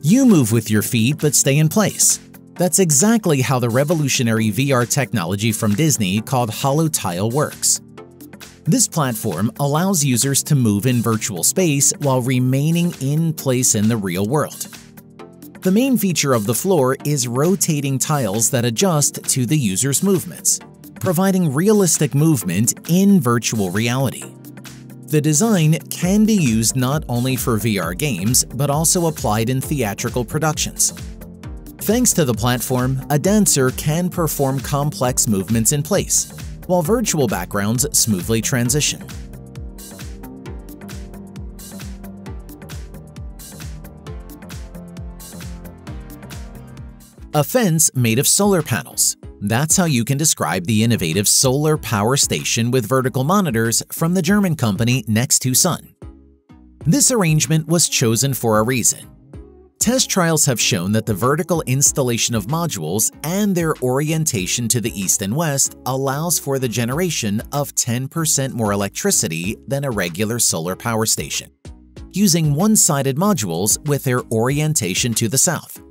You move with your feet but stay in place. That's exactly how the revolutionary VR technology from Disney called HoloTile works. This platform allows users to move in virtual space while remaining in place in the real world. The main feature of the floor is rotating tiles that adjust to the user's movements, providing realistic movement in virtual reality. The design can be used not only for VR games, but also applied in theatrical productions. Thanks to the platform, a dancer can perform complex movements in place, while virtual backgrounds smoothly transition. A fence made of solar panels. That's how you can describe the innovative solar power station with vertical monitors from the German company Next2Sun. This arrangement was chosen for a reason. Test trials have shown that the vertical installation of modules and their orientation to the east and west allows for the generation of 10% more electricity than a regular solar power station, using one-sided modules with their orientation to the south.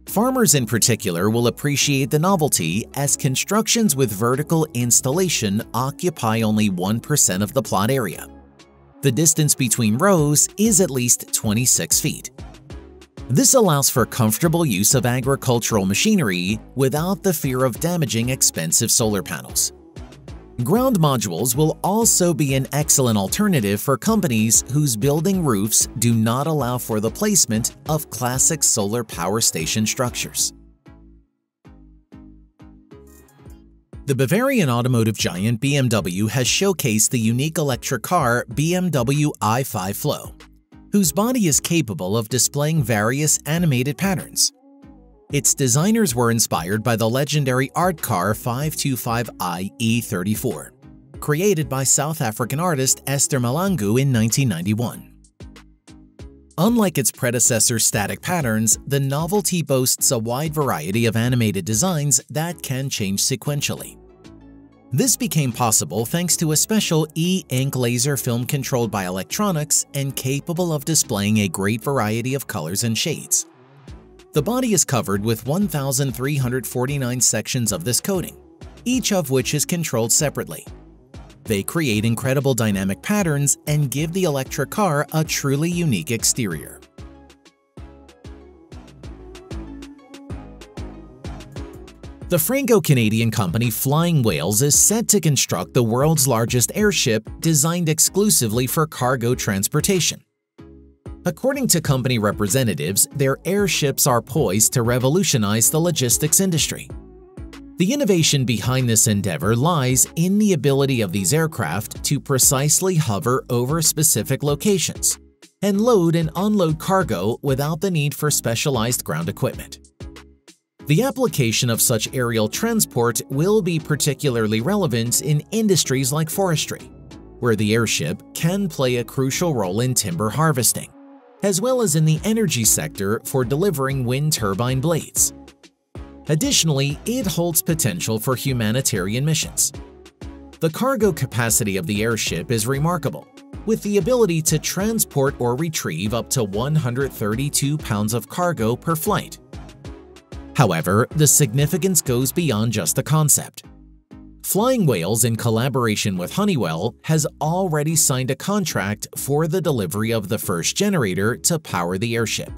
Farmers in particular will appreciate the novelty, as constructions with vertical installation occupy only 1% of the plot area. The distance between rows is at least 26 feet. This allows for comfortable use of agricultural machinery without the fear of damaging expensive solar panels. Ground modules will also be an excellent alternative for companies whose building roofs do not allow for the placement of classic solar power station structures. The Bavarian automotive giant BMW has showcased the unique electric car BMW i5 Flow, whose body is capable of displaying various animated patterns. Its designers were inspired by the legendary art car 525i E34, created by South African artist Esther Malangu in 1991. Unlike its predecessor static patterns, the novelty boasts a wide variety of animated designs that can change sequentially. This became possible thanks to a special e-ink laser film controlled by electronics and capable of displaying a great variety of colors and shades. The body is covered with 1,349 sections of this coating, each of which is controlled separately. They create incredible dynamic patterns and give the electric car a truly unique exterior. The Franco-Canadian company Flying Whales is set to construct the world's largest airship designed exclusively for cargo transportation. According to company representatives, their airships are poised to revolutionize the logistics industry. The innovation behind this endeavor lies in the ability of these aircraft to precisely hover over specific locations and load and unload cargo without the need for specialized ground equipment. The application of such aerial transport will be particularly relevant in industries like forestry, where the airship can play a crucial role in timber harvesting, as well as in the energy sector for delivering wind turbine blades. Additionally, it holds potential for humanitarian missions. The cargo capacity of the airship is remarkable, with the ability to transport or retrieve up to 132 pounds of cargo per flight. However, the significance goes beyond just the concept. Flying Whales, in collaboration with Honeywell, has already signed a contract for the delivery of the first generator to power the airship.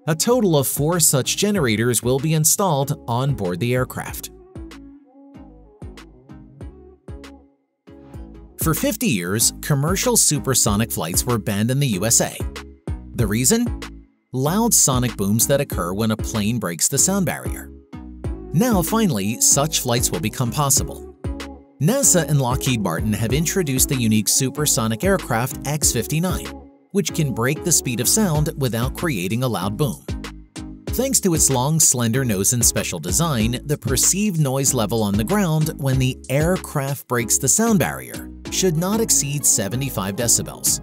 A total of 4 such generators will be installed on board the aircraft. For 50 years, commercial supersonic flights were banned in the USA. The reason? Loud sonic booms that occur when a plane breaks the sound barrier. Now, finally, such flights will become possible. NASA and Lockheed Martin have introduced the unique supersonic aircraft X-59, which can break the speed of sound without creating a loud boom. Thanks to its long, slender nose and special design, the perceived noise level on the ground when the aircraft breaks the sound barrier should not exceed 75 decibels.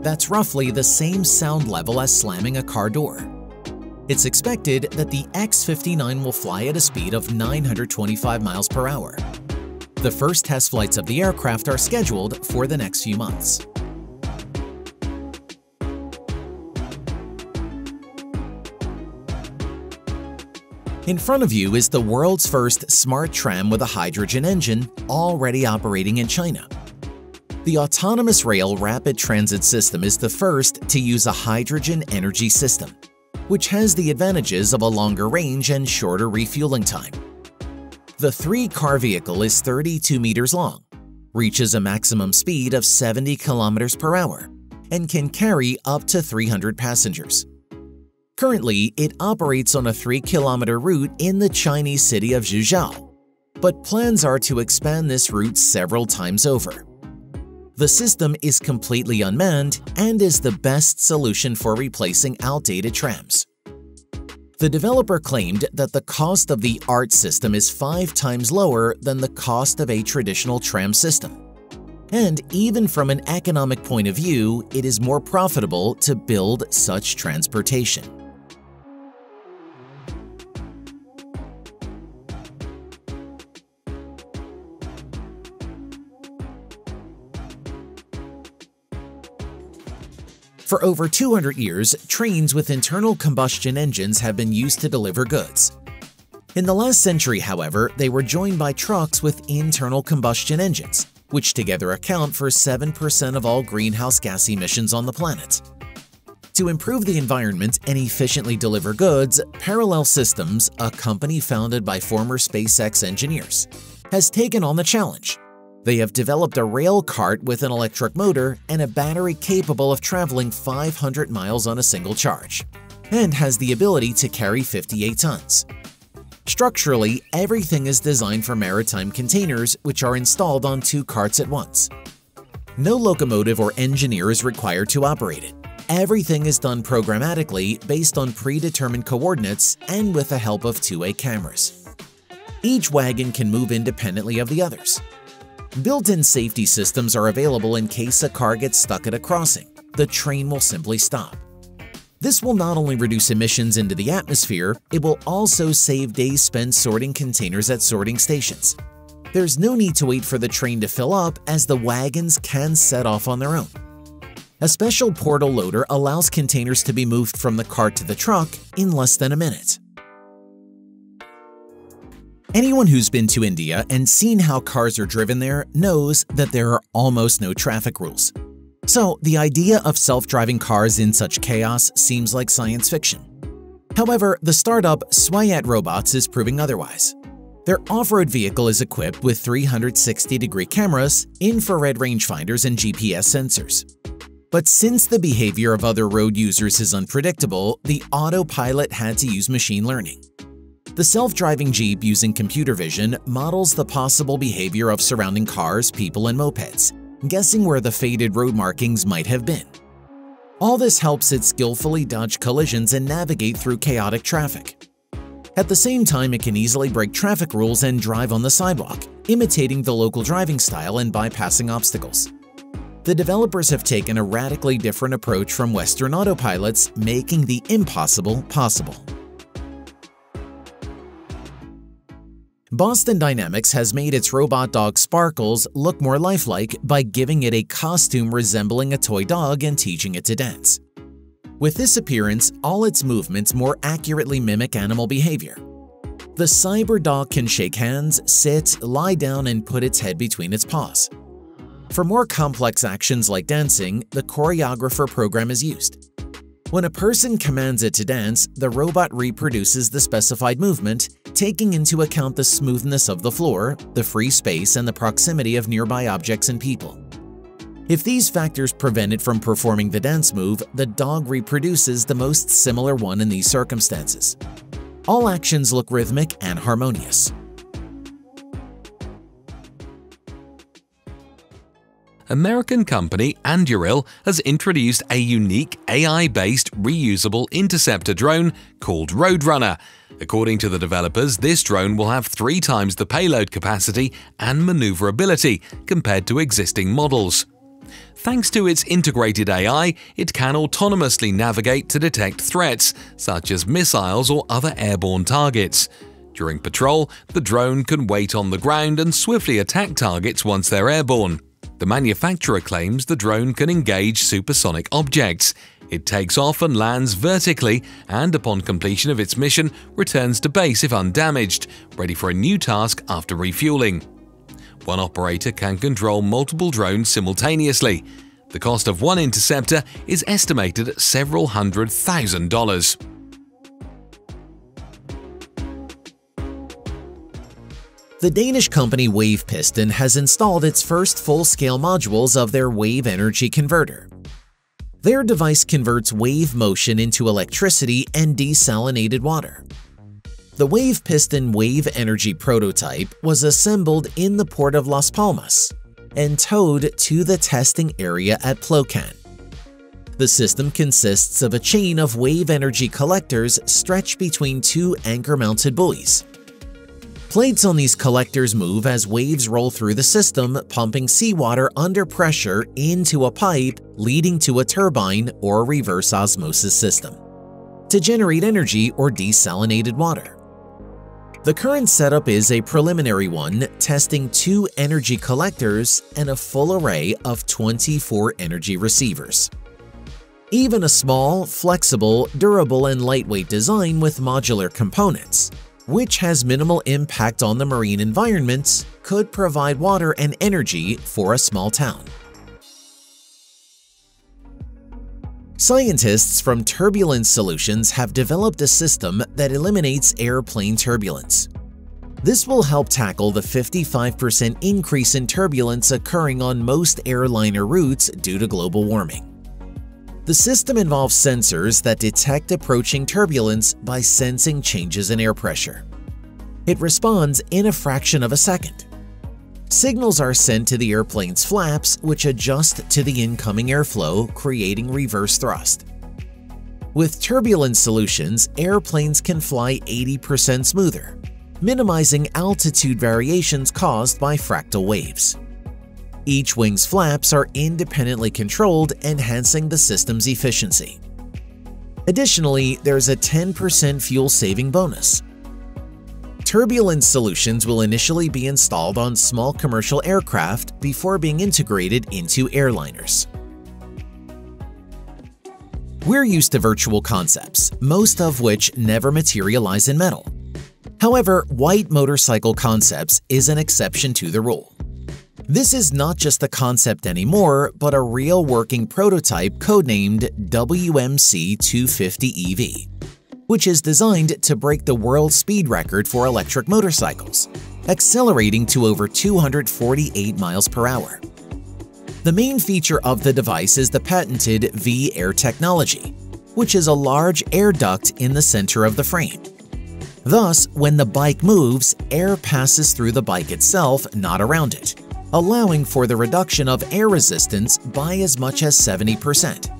That's roughly the same sound level as slamming a car door. It's expected that the X-59 will fly at a speed of 925 miles per hour. The first test flights of the aircraft are scheduled for the next few months. In front of you is the world's first smart tram with a hydrogen engine, already operating in China. The Autonomous Rail Rapid Transit System is the first to use a hydrogen energy system, which has the advantages of a longer range and shorter refueling time. The three-car vehicle is 32 meters long, reaches a maximum speed of 70 kilometers per hour, and can carry up to 300 passengers. Currently, it operates on a 3-kilometer route in the Chinese city of Zhuzhou, but plans are to expand this route several times over. The system is completely unmanned and is the best solution for replacing outdated trams. The developer claimed that the cost of the ART system is 5 times lower than the cost of a traditional tram system. And even from an economic point of view, it is more profitable to build such transportation. For over 200 years, trains with internal combustion engines have been used to deliver goods. In the last century, however, they were joined by trucks with internal combustion engines, which together account for 7% of all greenhouse gas emissions on the planet. To improve the environment and efficiently deliver goods, Parallel Systems, a company founded by former SpaceX engineers, has taken on the challenge. They have developed a rail cart with an electric motor and a battery capable of traveling 500 miles on a single charge, and has the ability to carry 58 tons. Structurally, everything is designed for maritime containers, which are installed on 2 carts at once. No locomotive or engineer is required to operate it. Everything is done programmatically based on predetermined coordinates and with the help of two-way cameras. Each wagon can move independently of the others. Built-in safety systems are available in case a car gets stuck at a crossing. The train will simply stop. This will not only reduce emissions into the atmosphere, it will also save days spent sorting containers at sorting stations. There's no need to wait for the train to fill up, as the wagons can set off on their own. A special portal loader allows containers to be moved from the cart to the truck in less than a minute. Anyone who's been to India and seen how cars are driven there knows that there are almost no traffic rules. So the idea of self-driving cars in such chaos seems like science fiction. However, the startup Swayat Robots is proving otherwise. Their off-road vehicle is equipped with 360-degree cameras, infrared rangefinders, and GPS sensors. But since the behavior of other road users is unpredictable, the autopilot had to use machine learning. The self-driving Jeep, using computer vision, models the possible behavior of surrounding cars, people, and mopeds, guessing where the faded road markings might have been. All this helps it skillfully dodge collisions and navigate through chaotic traffic. At the same time, it can easily break traffic rules and drive on the sidewalk, imitating the local driving style and bypassing obstacles. The developers have taken a radically different approach from Western autopilots, making the impossible possible. Boston Dynamics has made its robot dog Sparkles look more lifelike by giving it a costume resembling a toy dog and teaching it to dance. With this appearance, all its movements more accurately mimic animal behavior. The cyber dog can shake hands, sit, lie down, and put its head between its paws. For more complex actions like dancing, the choreographer program is used. When a person commands it to dance, the robot reproduces the specified movement, taking into account the smoothness of the floor, the free space, and the proximity of nearby objects and people. If these factors prevent it from performing the dance move, the dog reproduces the most similar one in these circumstances. All actions look rhythmic and harmonious. American company Anduril has introduced a unique AI-based reusable interceptor drone called Roadrunner. According to the developers, this drone will have 3 times the payload capacity and maneuverability compared to existing models. Thanks to its integrated AI, it can autonomously navigate to detect threats, such as missiles or other airborne targets. During patrol, the drone can wait on the ground and swiftly attack targets once they're airborne. The manufacturer claims the drone can engage supersonic objects. It takes off and lands vertically and, upon completion of its mission, returns to base if undamaged, ready for a new task after refueling. One operator can control multiple drones simultaneously. The cost of one Interceptor is estimated at several $100,000. The Danish company Wave Piston has installed its first full-scale modules of their Wave Energy converter. Their device converts wave motion into electricity and desalinated water. The Wave Piston Wave Energy prototype was assembled in the port of Las Palmas and towed to the testing area at Plocan. The system consists of a chain of wave energy collectors stretched between two anchor-mounted buoys. Plates on these collectors move as waves roll through the system, pumping seawater under pressure into a pipe leading to a turbine or reverse osmosis system to generate energy or desalinated water. The current setup is a preliminary one, testing 2 energy collectors and a full array of 24 energy receivers. Even a small, flexible, durable, and lightweight design with modular components, which has minimal impact on the marine environment, could provide water and energy for a small town. Scientists from Turbulence Solutions have developed a system that eliminates airplane turbulence. This will help tackle the 55% increase in turbulence occurring on most airliner routes due to global warming. The system involves sensors that detect approaching turbulence by sensing changes in air pressure. It responds in a fraction of a second. Signals are sent to the airplane's flaps, which adjust to the incoming airflow, creating reverse thrust. With Turbulence Solutions, airplanes can fly 80% smoother, minimizing altitude variations caused by fractal waves. Each wing's flaps are independently controlled, enhancing the system's efficiency. Additionally, there's a 10% fuel-saving bonus. Turbulence Solutions will initially be installed on small commercial aircraft before being integrated into airliners. We're used to virtual concepts, most of which never materialize in metal. However, white motorcycle concepts is an exception to the rule. This is not just a concept anymore, but a real working prototype codenamed WMC250EV, which is designed to break the world speed record for electric motorcycles, accelerating to over 248 miles per hour. The main feature of the device is the patented V-Air technology, which is a large air duct in the center of the frame. Thus, when the bike moves, air passes through the bike itself, not around it, allowing for the reduction of air resistance by as much as 70%.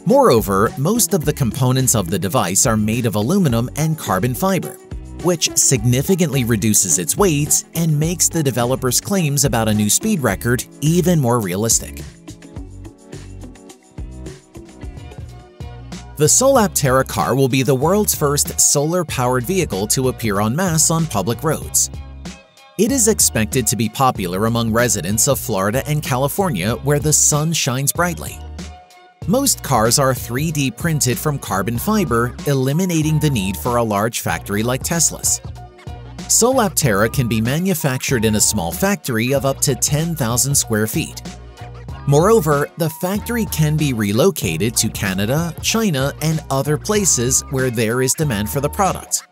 Moreover, most of the components of the device are made of aluminum and carbon fiber, which significantly reduces its weight and makes the developer's claims about a new speed record even more realistic. The Solap Terra car will be the world's first solar-powered vehicle to appear en masse on public roads. It is expected to be popular among residents of Florida and California, where the sun shines brightly. Most cars are 3D printed from carbon fiber, eliminating the need for a large factory like Tesla's. Solap Terra can be manufactured in a small factory of up to 10,000 square feet. Moreover, the factory can be relocated to Canada, China, and other places where there is demand for the product.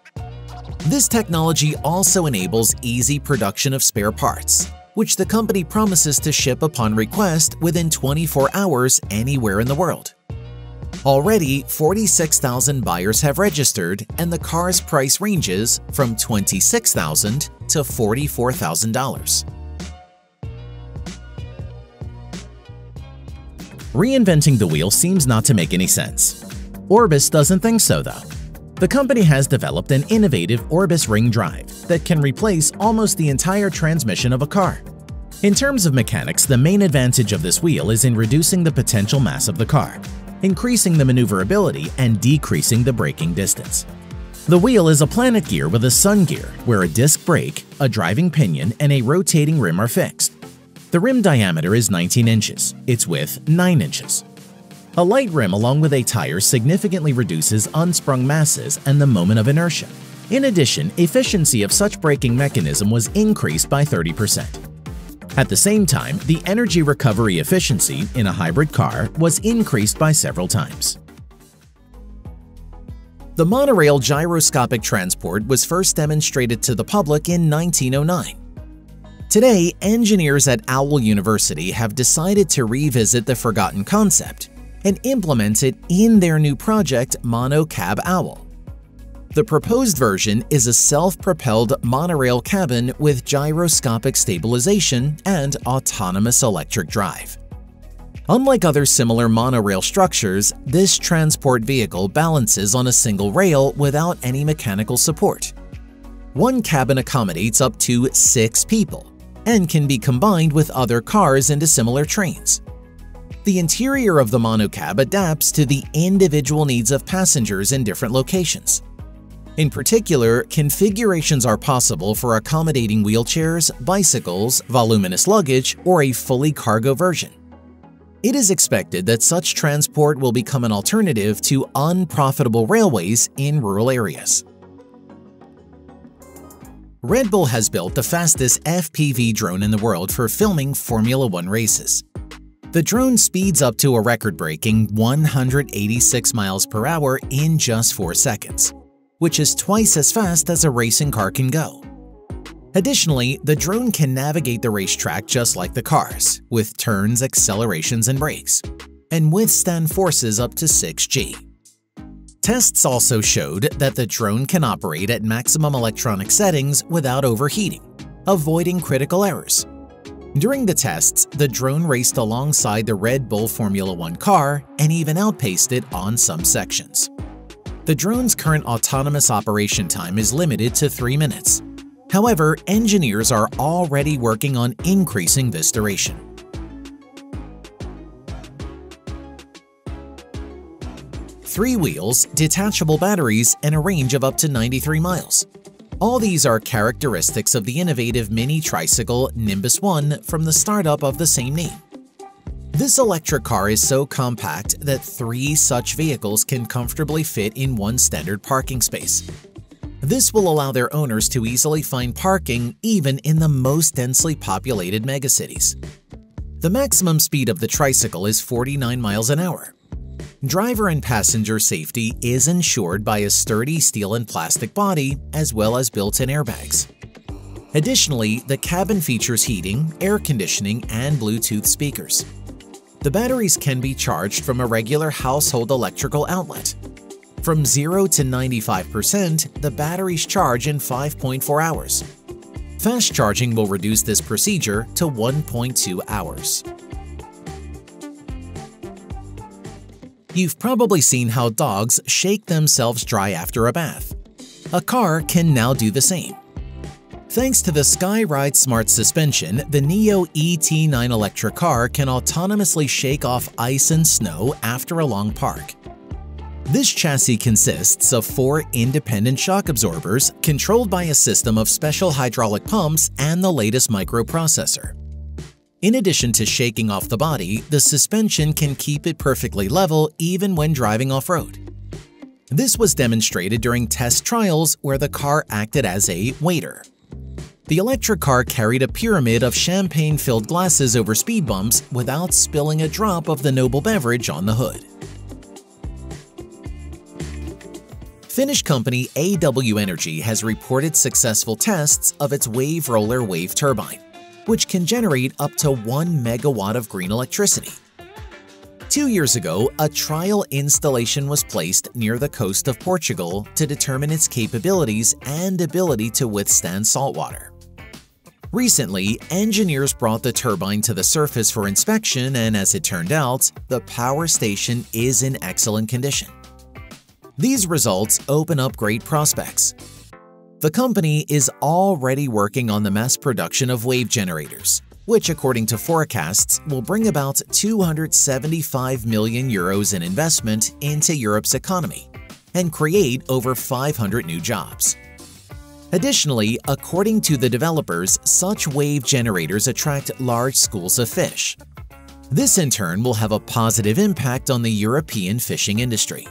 This technology also enables easy production of spare parts, which the company promises to ship upon request within 24 hours anywhere in the world. Already, 46,000 buyers have registered, and the car's price ranges from $26,000 to $44,000. Reinventing the wheel seems not to make any sense. Orbis doesn't think so, though. The company has developed an innovative Orbis ring drive that can replace almost the entire transmission of a car. In terms of mechanics, the main advantage of this wheel is in reducing the potential mass of the car, increasing the maneuverability, and decreasing the braking distance. The wheel is a planet gear with a sun gear, where a disc brake, a driving pinion, and a rotating rim are fixed. The rim diameter is 19 inches, its width 9 inches. A light rim along with a tire significantly reduces unsprung masses and the moment of inertia. In addition, efficiency of such braking mechanism was increased by 30%. At the same time, the energy recovery efficiency in a hybrid car was increased by several times. The monorail gyroscopic transport was first demonstrated to the public in 1909. Today, engineers at Owl University have decided to revisit the forgotten concept and implement it in their new project MonoCab Owl. The proposed version is a self-propelled monorail cabin with gyroscopic stabilization and autonomous electric drive. Unlike other similar monorail structures, this transport vehicle balances on a single rail without any mechanical support. One cabin accommodates up to 6 people and can be combined with other cars into similar trains. The interior of the monocab adapts to the individual needs of passengers in different locations. In particular, configurations are possible for accommodating wheelchairs, bicycles, voluminous luggage, or a fully cargo version. It is expected that such transport will become an alternative to unprofitable railways in rural areas. Red Bull has built the fastest FPV drone in the world for filming Formula One races. The drone speeds up to a record-breaking 186 miles per hour in just 4 seconds, which is twice as fast as a racing car can go. Additionally, the drone can navigate the racetrack just like the cars, with turns, accelerations, and brakes, and withstand forces up to 6G. Tests also showed that the drone can operate at maximum electronic settings without overheating, avoiding critical errors. During the tests, the drone raced alongside the Red Bull Formula One car and even outpaced it on some sections. The drone's current autonomous operation time is limited to 3 minutes. However, engineers are already working on increasing this duration. Three wheels, detachable batteries, and a range of up to 93 miles. All these are characteristics of the innovative mini tricycle Nimbus 1 from the startup of the same name. This electric car is so compact that 3 such vehicles can comfortably fit in one standard parking space. This will allow their owners to easily find parking even in the most densely populated megacities. The maximum speed of the tricycle is 49 miles an hour. Driver and passenger safety is ensured by a sturdy steel and plastic body as well as built-in airbags. Additionally, the cabin features heating, air conditioning, and Bluetooth speakers. The batteries can be charged from a regular household electrical outlet. From 0 to 95%, the batteries charge in 5.4 hours. Fast charging will reduce this procedure to 1.2 hours. You've probably seen how dogs shake themselves dry after a bath. A car can now do the same. Thanks to the SkyRide Smart Suspension, the Neo ET9 electric car can autonomously shake off ice and snow after a long park. This chassis consists of 4 independent shock absorbers controlled by a system of special hydraulic pumps and the latest microprocessor. In addition to shaking off the body, the suspension can keep it perfectly level even when driving off-road. This was demonstrated during test trials where the car acted as a waiter. The electric car carried a pyramid of champagne-filled glasses over speed bumps without spilling a drop of the noble beverage on the hood. Finnish company AW Energy has reported successful tests of its wave roller wave turbine, which can generate up to 1 megawatt of green electricity. 2 years ago, a trial installation was placed near the coast of Portugal to determine its capabilities and ability to withstand saltwater. Recently, engineers brought the turbine to the surface for inspection, and as it turned out, the power station is in excellent condition. These results open up great prospects. The company is already working on the mass production of wave generators, which according to forecasts will bring about 275 million euros in investment into Europe's economy and create over 500 new jobs. Additionally, according to the developers, such wave generators attract large schools of fish. This in turn will have a positive impact on the European fishing industry.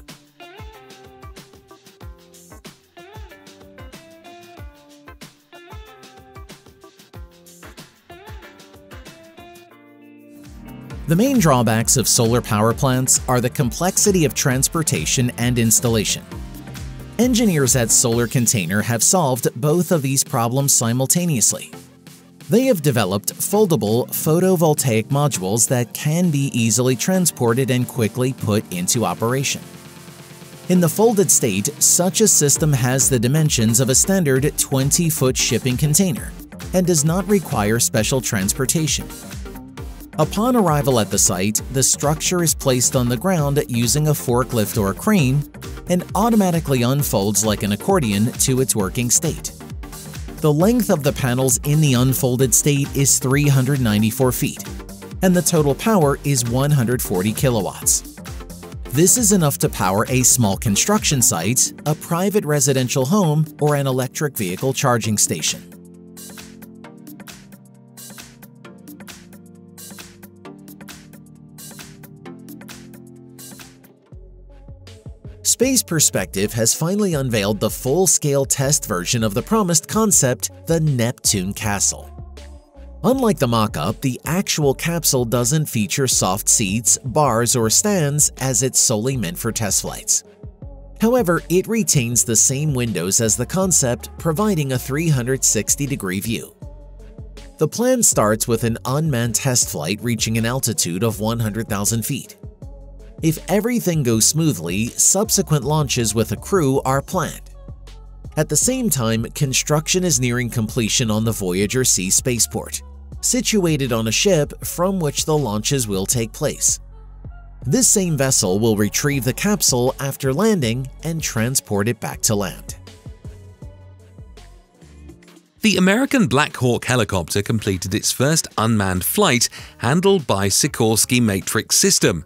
The main drawbacks of solar power plants are the complexity of transportation and installation. Engineers at Solar Container have solved both of these problems simultaneously. They have developed foldable photovoltaic modules that can be easily transported and quickly put into operation. In the folded state, such a system has the dimensions of a standard 20-foot shipping container and does not require special transportation. Upon arrival at the site, the structure is placed on the ground using a forklift or a crane and automatically unfolds like an accordion to its working state. The length of the panels in the unfolded state is 394 feet, and the total power is 140 kilowatts. This is enough to power a small construction site, a private residential home, or an electric vehicle charging station. Space Perspective has finally unveiled the full-scale test version of the promised concept, the Neptune Castle. Unlike the mock-up, the actual capsule doesn't feature soft seats, bars, or stands as it's solely meant for test flights. However, it retains the same windows as the concept, providing a 360-degree view. The plan starts with an unmanned test flight reaching an altitude of 100,000 feet. If everything goes smoothly, subsequent launches with a crew are planned. At the same time, construction is nearing completion on the Voyager C spaceport, situated on a ship from which the launches will take place. This same vessel will retrieve the capsule after landing and transport it back to land. The American Black Hawk helicopter completed its first unmanned flight handled by Sikorsky Matrix System.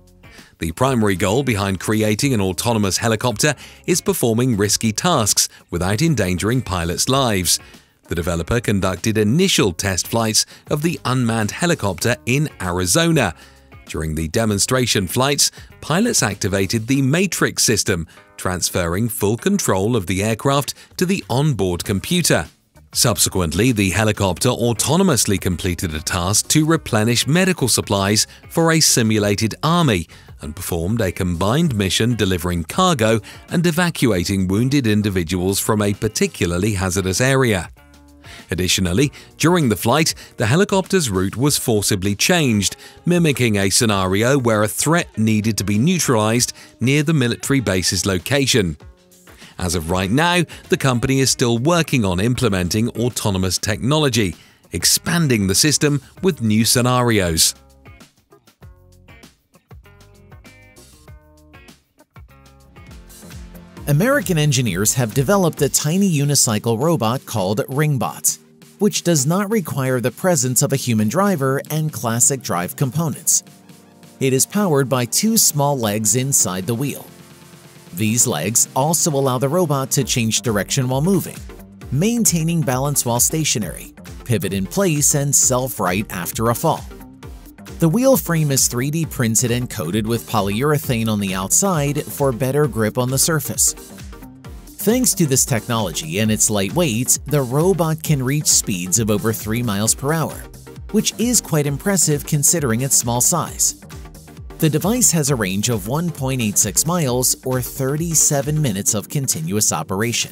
The primary goal behind creating an autonomous helicopter is performing risky tasks without endangering pilots' lives. The developer conducted initial test flights of the unmanned helicopter in Arizona. During the demonstration flights, pilots activated the Matrix system, transferring full control of the aircraft to the onboard computer. Subsequently, the helicopter autonomously completed a task to replenish medical supplies for a simulated army and performed a combined mission delivering cargo and evacuating wounded individuals from a particularly hazardous area. Additionally, during the flight, the helicopter's route was forcibly changed, mimicking a scenario where a threat needed to be neutralized near the military base's location. As of right now, the company is still working on implementing autonomous technology, expanding the system with new scenarios. American engineers have developed a tiny unicycle robot called RingBot, which does not require the presence of a human driver and classic drive components. It is powered by two small legs inside the wheel. These legs also allow the robot to change direction while moving, maintaining balance while stationary, pivot in place, and self-right after a fall. The wheel frame is 3D printed and coated with polyurethane on the outside for better grip on the surface. Thanks to this technology and its light weight, the robot can reach speeds of over 3 miles per hour, which is quite impressive considering its small size. The device has a range of 1.86 miles or 37 minutes of continuous operation.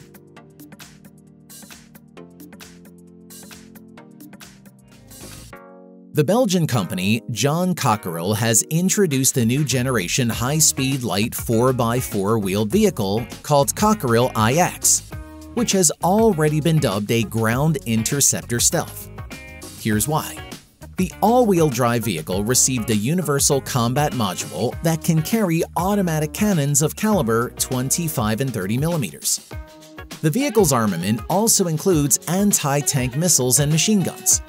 The Belgian company John Cockerill has introduced a new generation high-speed light 4x4 wheeled vehicle called Kroll IX, which has already been dubbed a ground interceptor stealth. Here's why. The all-wheel drive vehicle received a universal combat module that can carry automatic cannons of caliber 25 and 30 millimeters. The vehicle's armament also includes anti-tank missiles and machine guns.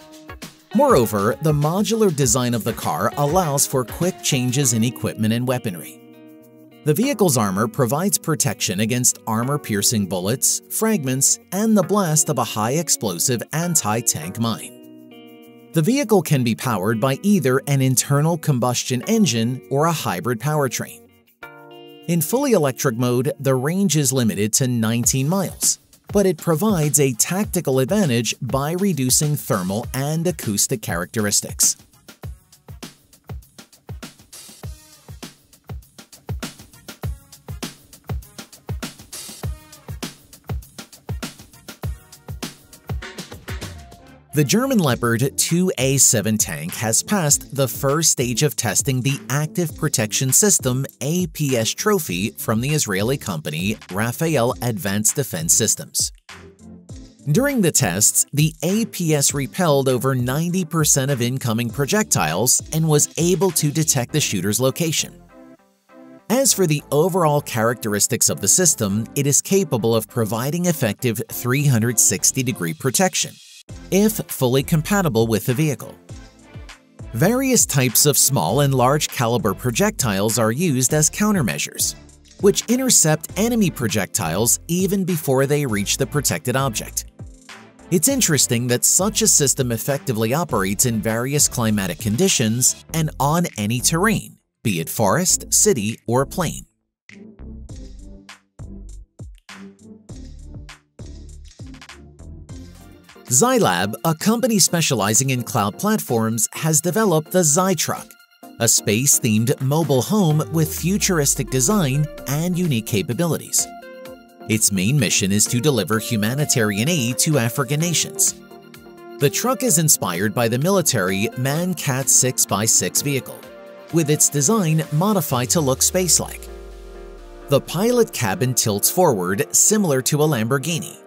Moreover, the modular design of the car allows for quick changes in equipment and weaponry. The vehicle's armor provides protection against armor-piercing bullets, fragments, and the blast of a high-explosive anti-tank mine. The vehicle can be powered by either an internal combustion engine or a hybrid powertrain. In fully electric mode, the range is limited to 19 miles, but it provides a tactical advantage by reducing thermal and acoustic characteristics. The German Leopard II-A7 tank has passed the first stage of testing the Active Protection System APS trophy from the Israeli company Rafael Advanced Defense Systems. During the tests, the APS repelled over 90% of incoming projectiles and was able to detect the shooter's location. As for the overall characteristics of the system, it is capable of providing effective 360-degree protection, if fully compatible with the vehicle. Various types of small and large caliber projectiles are used as countermeasures, which intercept enemy projectiles even before they reach the protected object. It's interesting that such a system effectively operates in various climatic conditions and on any terrain, be it forest, city, or plain. Zylab, a company specializing in cloud platforms, has developed the Zytruck, a space-themed mobile home with futuristic design and unique capabilities. Its main mission is to deliver humanitarian aid to African nations. The truck is inspired by the military Man-Cat 6x6 vehicle, with its design modified to look space-like. The pilot cabin tilts forward similar to a Lamborghini.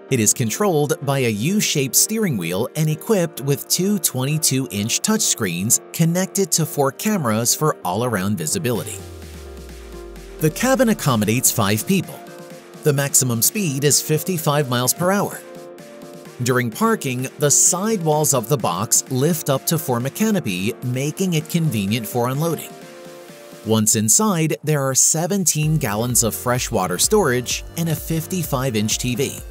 It is controlled by a U-shaped steering wheel and equipped with two 22-inch touchscreens connected to 4 cameras for all-around visibility. The cabin accommodates 5 people. The maximum speed is 55 miles per hour. During parking, the side walls of the box lift up to form a canopy, making it convenient for unloading. Once inside, there are 17 gallons of fresh water storage and a 55-inch TV.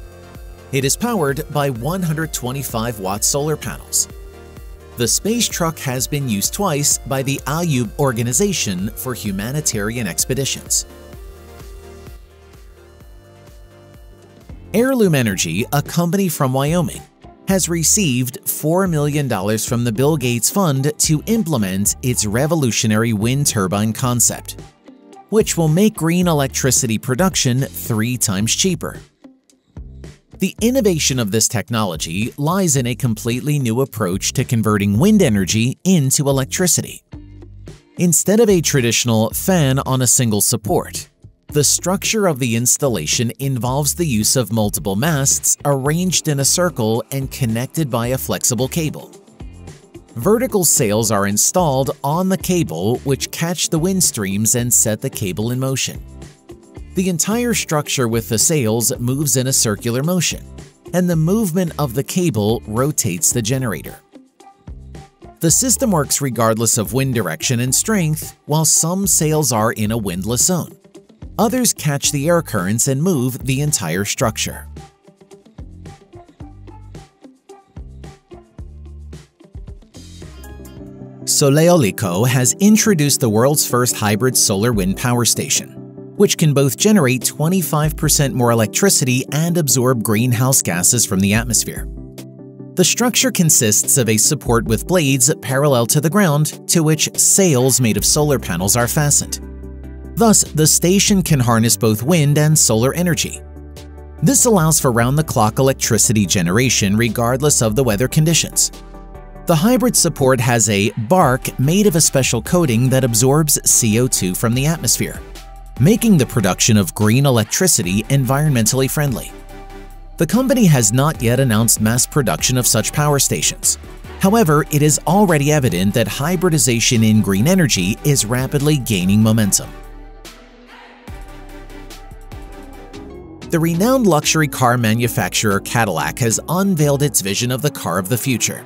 It is powered by 125-watt solar panels. The space truck has been used twice by the Ayub organization for humanitarian expeditions. Heirloom Energy, a company from Wyoming, has received $4 million from the Bill Gates Fund to implement its revolutionary wind turbine concept, which will make green electricity production 3 times cheaper. The innovation of this technology lies in a completely new approach to converting wind energy into electricity. Instead of a traditional fan on a single support, the structure of the installation involves the use of multiple masts arranged in a circle and connected by a flexible cable. Vertical sails are installed on the cable, which catch the wind streams and set the cable in motion. The entire structure with the sails moves in a circular motion, and the movement of the cable rotates the generator. The system works regardless of wind direction and strength, while some sails are in a windless zone. Others catch the air currents and move the entire structure. Soleolico has introduced the world's first hybrid solar wind power station, which can both generate 25% more electricity and absorb greenhouse gases from the atmosphere. The structure consists of a support with blades parallel to the ground to which sails made of solar panels are fastened. Thus, the station can harness both wind and solar energy. This allows for round-the-clock electricity generation regardless of the weather conditions. The hybrid support has a bark made of a special coating that absorbs CO2 from the atmosphere, making the production of green electricity environmentally friendly. The company has not yet announced mass production of such power stations. However, it is already evident that hybridization in green energy is rapidly gaining momentum. The renowned luxury car manufacturer Cadillac has unveiled its vision of the car of the future,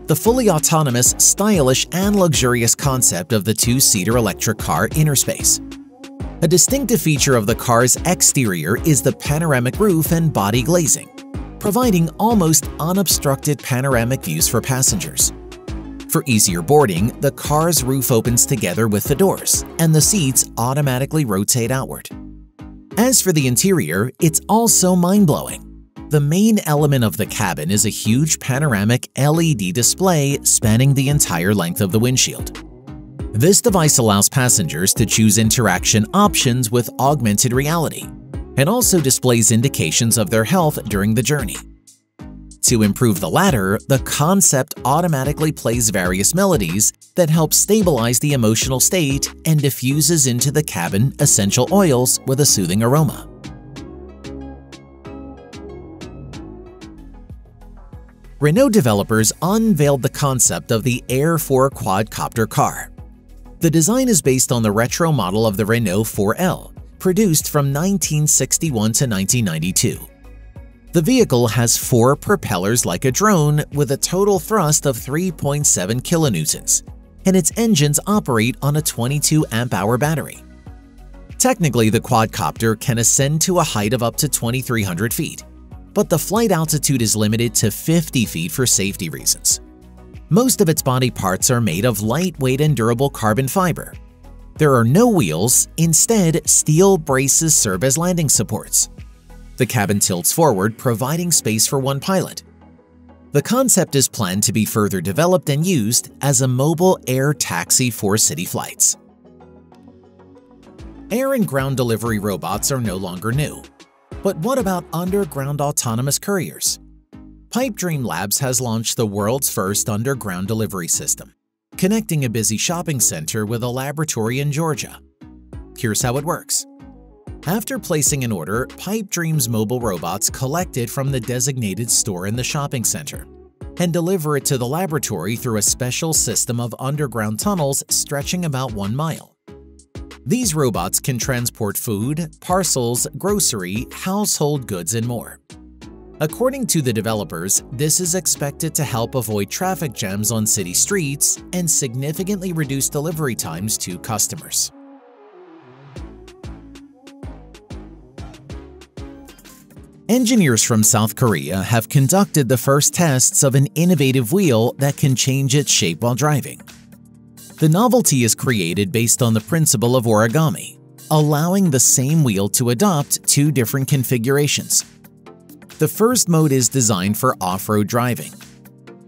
the fully autonomous, stylish, and luxurious concept of the 2-seater electric car Interspace. A distinctive feature of the car's exterior is the panoramic roof and body glazing, providing almost unobstructed panoramic views for passengers. For easier boarding, the car's roof opens together with the doors, and the seats automatically rotate outward. As for the interior, it's also mind-blowing. The main element of the cabin is a huge panoramic LED display spanning the entire length of the windshield. This device allows passengers to choose interaction options with augmented reality, and also displays indications of their health during the journey. To improve the latter, the concept automatically plays various melodies that help stabilize the emotional state and diffuses into the cabin essential oils with a soothing aroma. Renault developers unveiled the concept of the Air4 quadcopter car. The design is based on the retro model of the Renault 4L, produced from 1961 to 1992. The vehicle has 4 propellers like a drone with a total thrust of 3.7 kilonewtons, and its engines operate on a 22 amp-hour battery. Technically, the quadcopter can ascend to a height of up to 2,300 feet, but the flight altitude is limited to 50 feet for safety reasons. Most of its body parts are made of lightweight and durable carbon fiber. There are no wheels, instead steel braces serve as landing supports. The cabin tilts forward, providing space for one pilot. The concept is planned to be further developed and used as a mobile air taxi for city flights. Air and ground delivery robots are no longer new. But what about underground autonomous couriers? Pipedream Labs has launched the world's first underground delivery system, connecting a busy shopping center with a laboratory in Georgia. Here's how it works. After placing an order, Pipedream's mobile robots collect it from the designated store in the shopping center and deliver it to the laboratory through a special system of underground tunnels stretching about 1 mile. These robots can transport food, parcels, grocery, household goods, and more. According to the developers, this is expected to help avoid traffic jams on city streets and significantly reduce delivery times to customers. Engineers from South Korea have conducted the first tests of an innovative wheel that can change its shape while driving. The novelty is created based on the principle of origami, allowing the same wheel to adopt 2 different configurations. The first mode is designed for off-road driving.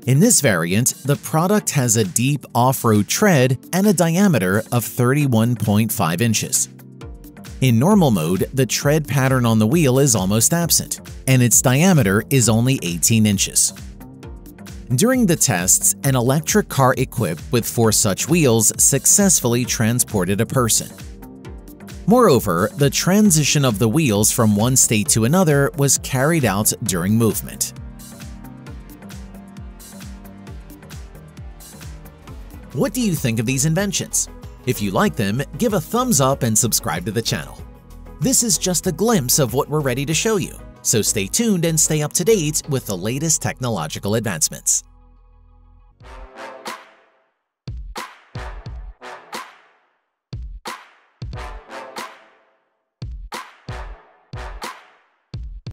In this variant, the product has a deep off-road tread and a diameter of 31.5 inches. In normal mode, the tread pattern on the wheel is almost absent, and its diameter is only 18 inches. During the tests, an electric car equipped with 4 such wheels successfully transported a person. Moreover, the transition of the wheels from one state to another was carried out during movement. What do you think of these inventions? If you like them, give a thumbs up and subscribe to the channel. This is just a glimpse of what we're ready to show you, so stay tuned and stay up to date with the latest technological advancements.